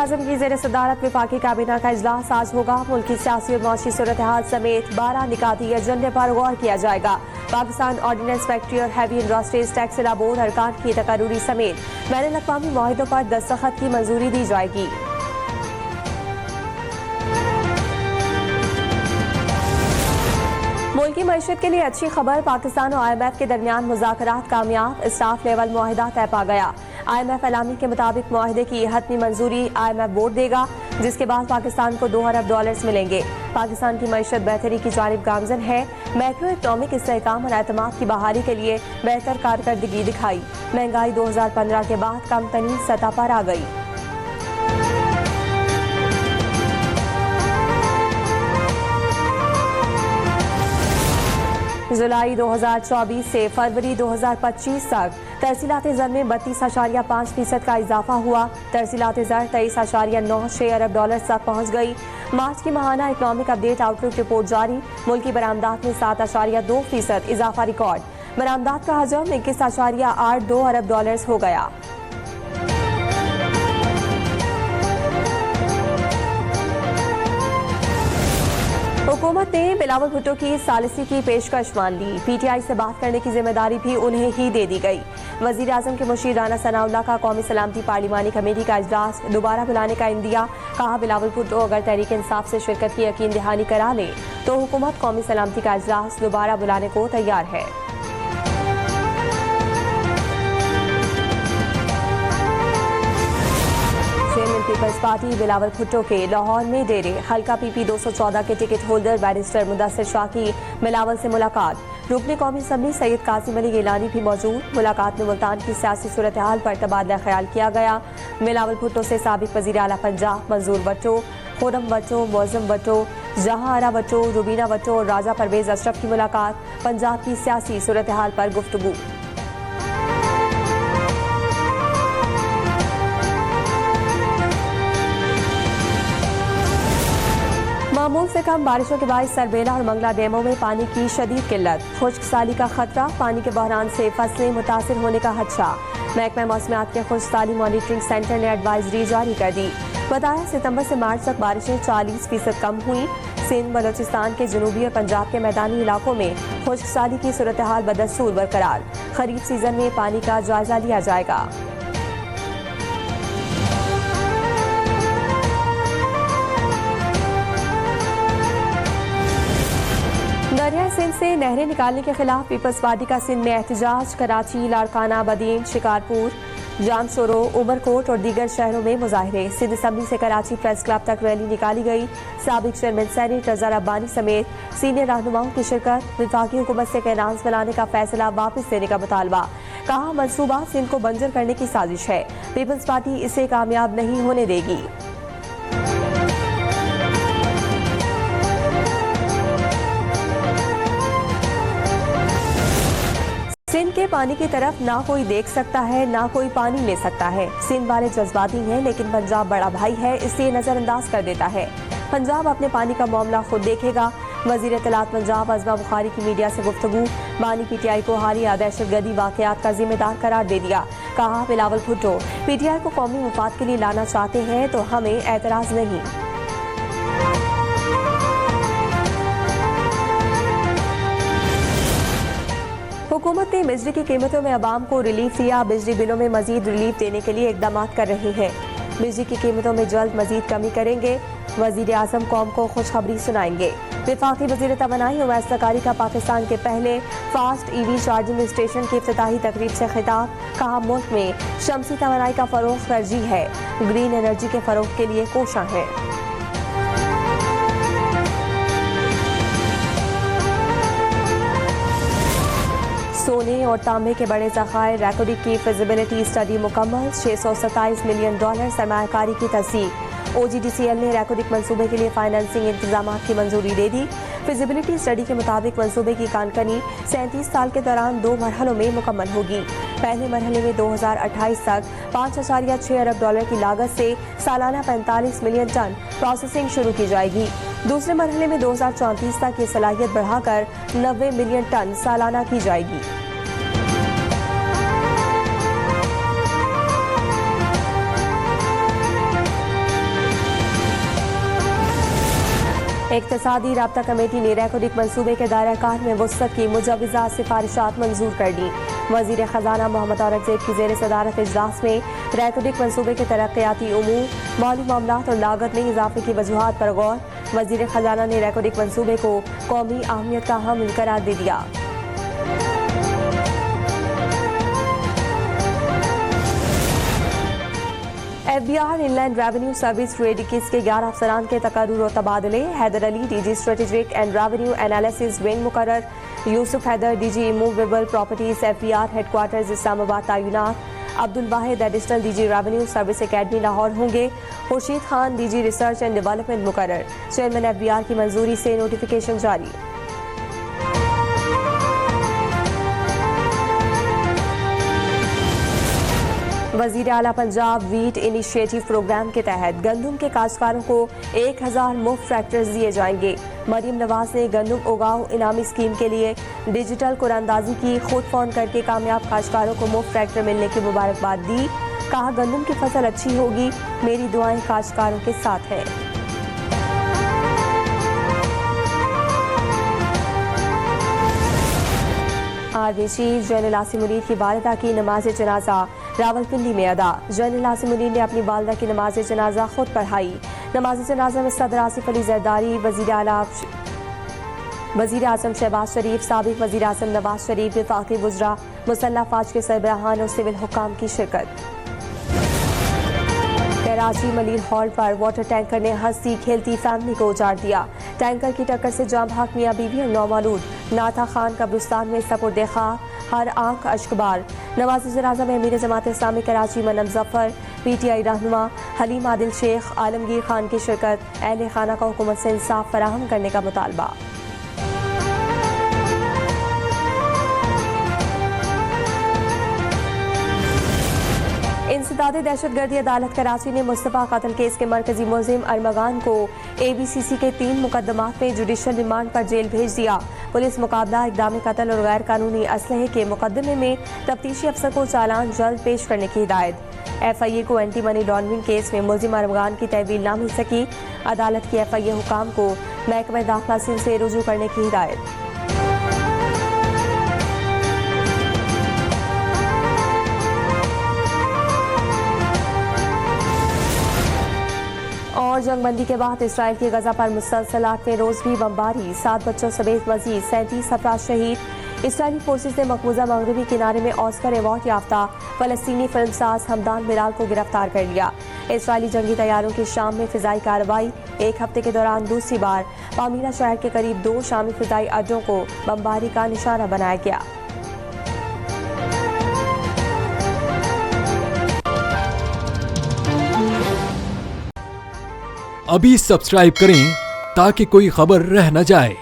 वज़ीर-ए-आज़म की ज़ेर सदारत वफाकी काबीना का इजलास आज होगा। मुल्क की सियासी और माशी सूरत हाल समेत 12 निकाती एजेंडे पर गौर किया जाएगा। पाकिस्तान ऑर्डिनेंस फैक्ट्री और हैवी इंडस्ट्रीज टैक्स बोर्ड अरकान की तकर्रुरी समेत बैनुल-अक़वामी मुआहिदों पर दस्तखत की मंजूरी दी जाएगी। मुल्क की मईशत के लिए अच्छी खबर, पाकिस्तान और IMF के दरमियान मुज़ाकरात कामयाब, स्टाफ लेवल मुआहिदा तय पा गया। IMF एलामी के मुताबिक मुआहिदे की हतमी मंजूरी IMF बोर्ड देगा, जिसके बाद पाकिस्तान को $2 अरब मिलेंगे। पाकिस्तान की मईशत बेहतरी की जानिब गामजन है। मैक्रो इकनॉमिक इस्तेहकाम और एतमाद की बहाली के लिए बेहतर कारकर्दगी दिखाई। महंगाई 2015 के बाद कम तरीन सतह पर आ गई। जुलाई 2024 से फरवरी 2025 तक तरसीलात ज़र में 32.5% का इजाफा हुआ। तरसीलात ज़र 23.96 अरब डॉलर तक पहुँच गई। मार्च की माहाना इकनॉमिक अपडेट आउटलुक रिपोर्ट जारी। मुल्क की बरामदात में 7.2% इजाफा रिकॉर्ड। बरामदात का हजम 21.82 अरब डॉलर हो गया। हुकूमत ने बिलावल भुट्टो की सालिसी की पेशकश मान ली। PTI से बात करने की जिम्मेदारी भी उन्हें ही दे दी गई। वज़ीर-ए-आज़म के मुशीर राना सनाउल्लाह का कौमी सलामती पार्लिमानी कमेटी का इजलास दोबारा बुलाने का इंदिया। कहा, बिलावल भुट्टो अगर तहरीक इंसाफ से शिरकत की यकीन दहानी करा ले तो हुकूमत कौमी सलामती का इजलास दोबारा बुलाने को तैयार है। पीपल्स पार्टी बिलावल भुट्टो के लाहौर में डेरे। हल्का PP 214 के ticket holder barrister Mudassir Shah की बिलावल से मुलाकात। रुकने कौमी असम्बली सैयद कासिम अली गिलानी भी मौजूद। मुलाकात में मुल्तान की सियासी सूरत हाल पर तबादला ख्याल किया गया। बिलावल भुट्टो से साबिक वज़ीर आला पंजाब मंजूर भट्टो, खुरम भट्टो, मौज़म भट्टो, जहां आरा भट्टो, रुबीना भट्टो और राजा परवेज अशरफ की मुलाकात। पंजाब की सियासी सूरत हाल पर गुफ्तगू। मामूल से कम बारिशों के बाद सरबेला और मंगला डैमों में पानी की शदीद किल्लत। खुश्क साली का खतरा, पानी के बहरान से फसलें मुतासिर होने का खदशा। महकमा मौसमियात के खुश्क साली मॉनिटरिंग सेंटर ने एडवाइजरी जारी कर दी। बताया, सितंबर से मार्च तक बारिशें 40% कम हुई। सिंध, बलोचिस्तान के जनूबी और पंजाब के मैदानी इलाकों में खुश्क साली की सूरत हाल बदस्तूर बरकरार। खरीफ सीजन में पानी का जायजा लिया जाएगा। दरिया सिंध से नहरें निकालने के खिलाफ पीपल्स पार्टी का सिंध में एहतजाज। कराची, लाड़काना, बदीन, शिकारपुर, जामशोरो, उमरकोट और दीगर शहरों में मुजाहरे। सिंध असम्बली से कराची प्रेस क्लब तक रैली निकाली गई। साबिक चेयरमैन सेनेट रज़ा रब्बानी समेत सीनियर रहनुमाओं की शिरकत। वफाकी हुकूमत से कैनाल्स बनाने का फैसला वापस लेने का मुतालबा। कहा, मंसूबा सिंध को बंजर करने की साजिश है। पीपल्स पार्टी इसे कामयाब नहीं होने देगी। सिंध के पानी की तरफ ना कोई देख सकता है, ना कोई पानी ले सकता है। सिंध वाले जज्बाती हैं, लेकिन पंजाब बड़ा भाई है, इसलिए नजरअंदाज कर देता है। पंजाब अपने पानी का मामला खुद देखेगा। वजीर इत्तलात पंजाब अज़मा बुखारी की मीडिया से गुफ्तगू। बानी PTI को हालिया दहशतगर्दी वाकयात का जिम्मेदार करार दे दिया। कहा, बिलावल भुट्टो PTI को कौमी मुफाद के लिए लाना चाहते हैं तो हमें एतराज नहीं। हुकूमत ने बिजली की कीमतों में अवाम को रिलीफ दिया। बिजली बिलों में मजीद रिलीफ देने के लिए इकदाम कर रहे हैं। बिजली की कीमतों में जल्द मजीद कमी करेंगे। वज़ीर-ए-आज़म कौम को खुशखबरी सुनाएंगे। वफाकी वज़ीर तवानाई उवैस ज़रदारी का पाकिस्तान के पहले फास्ट EV चार्जिंग स्टेशन की इफ्तिताही तकरीब से खिताब। कहा, मुल्क में शमसी तवानाई का फरोग तरजीह है। ग्रीन एनर्जी के फरोग के लिए कोशां है। सोने और तांबे के बड़े ज़खायर। रैकोडिक की फिजिबिलिटी स्टडी मुकम्मल। $627 मिलियन सरमायाकारी की तस्दीक। OGDCL ने रैकोडिक मंसूबे के लिए फाइनेंसिंग इंतजाम की मंजूरी दे दी। फिजिबिलिटी स्टडी के मुताबिक मंसूबे की कानकनी 37 साल के दौरान 2 मरहलों में मुकम्मल होगी। पहले मरहले में 2028 तक $5.6 अरब की लागत से सालाना 45 मिलियन टन प्रोसेसिंग शुरू की जाएगी। दूसरे मरहले में 2034 तक ये सलाहियत बढ़ाकर 90 मिलियन टन सालाना की जाएगी। इक्तिसादी राब्ता कमेटी ने रैकोडिक मंसूबे के दायरा-कार में वुसअत की मुजव्वज़ा सिफारिशात मंजूर कर दी। वज़ीर ख़जाना मोहम्मद औरंगज़ेब की ज़ेर सदारत इजलास में रैकोडिक मंसूबे के तरक्याती उमूर, माली मामलात और लागत में इजाफे की वजूहात पर गौर। वज़ीर ख़जाना ने रैकोडिक मंसूबे को कौमी अहमियत का हामिल करार दे दिया। FBI इनलैंड रेवेन्यू सर्विस 2021 के 11 अफसरान के तकर्रुर और तबादले। Haider Ali DG strategic and revenue analysis wing मुकर्रर। Yusuf Haider DG immovable properties FBR headquarters Islamabad तैनात। Abdul Wahid additional DG revenue service academy Lahore होंगे। Khurshid Khan DG research and development मुकर्रर। चेयरमैन FBR की मंजूरी से नोटिफिकेशन जारी। वज़ीर आला पंजाब वीट इनिशिएटिव प्रोग्राम के तहत गंदम के काश्तकारों को 1000 मुफ्त ट्रैक्टर्स दिए जाएंगे। मरीम नवाज ने गंदम उगाओ इनामी स्कीम के लिए डिजिटल कुरानंदाजी की। खुद फोन करके कामयाब काश्तकारों को मुफ्त ट्रैक्टर मिलने की मुबारकबाद दी। कहा, गंदम की फसल अच्छी होगी, मेरी दुआएं काश्तकारों के साथ हैं। Army chief general Asim Munir की वालिदा की नमाज जनाजा रावलपिंडी में अदा। जनरल आसिम मुनीर ने अपनी वालिदा की नमाज जनाजा खुद पढ़ाई। नमाज जनाजा में सदर आसिफ अली जरदारी, वज़ीर आज़म शहबाज शरीफ, साबिक वज़ीर आज़म नवाज शरीफ, वफाकी वज़रा, मुसल्लह फ़ौज के सरबराहान और सिविल हुक्काम की शिरकत। कराची मलिर हॉल पर वाटर टैंकर ने हंसती खेलती फैमिली को उजाड़ दिया। टैंकर की टक्कर से जाम भाग मियां बीवी और 9 मौलूद। नाथा खान कब्रिस्तान में सपुर्दे खाक, हर आंख अश्कबार। नमाज जनाजा में अमीर जमात इस्लामी कराची मनम जफर, PTI रहनुमा हलीम आदिल शेख, आलमगीर खान की शिरकत। अहले खाना का हुकूमत से इंसाफ फराहम करने का मुतालबा। इंसदादे दहशतगर्दी अदालत कराची ने मुस्तफ़ा कत्ल केस के मरकजी मुलजिम अरमगान को ABCC के 3 मुकदमात में जुडिशल रिमांड पर जेल भेज दिया। पुलिस मुकाबला इक़दाम कत्ल और गैर कानूनी असलहे के मुकदमे में तफ्तीशी अफसर को चालान जल्द पेश करने की हिदायत। FIA को एंटी मनी लॉन्ड्रिंग केस में मुलजिम अरमगान की तहवील ना मिल सकी। अदालत की FIA हुकाम को महकमा दाखिला सिंध से रुजू करने की हिदायत। और जंगबंदी के बाद इसराइल की गजा पर मुसलसल 8वें रोज भी बमबारी। 7 बच्चों समेत मजीद 37 अफराद शहीद। इसराइली फोर्सेज ने मकबूजा मगरबी किनारे में ऑस्कर अवार्ड याफ्ता फलस्तीनी फिल्मसाज हमदान बिलाल को गिरफ्तार कर लिया। इसराइली जंगी तैयारों की शाम में फिजाई कार्रवाई। एक हफ्ते के दौरान दूसरी बार पामीरा शहर के करीब 2 शामी फिजाई अड्डों को बमबारी का निशाना बनाया गया। अभी सब्सक्राइब करें ताकि कोई खबर रह न जाए।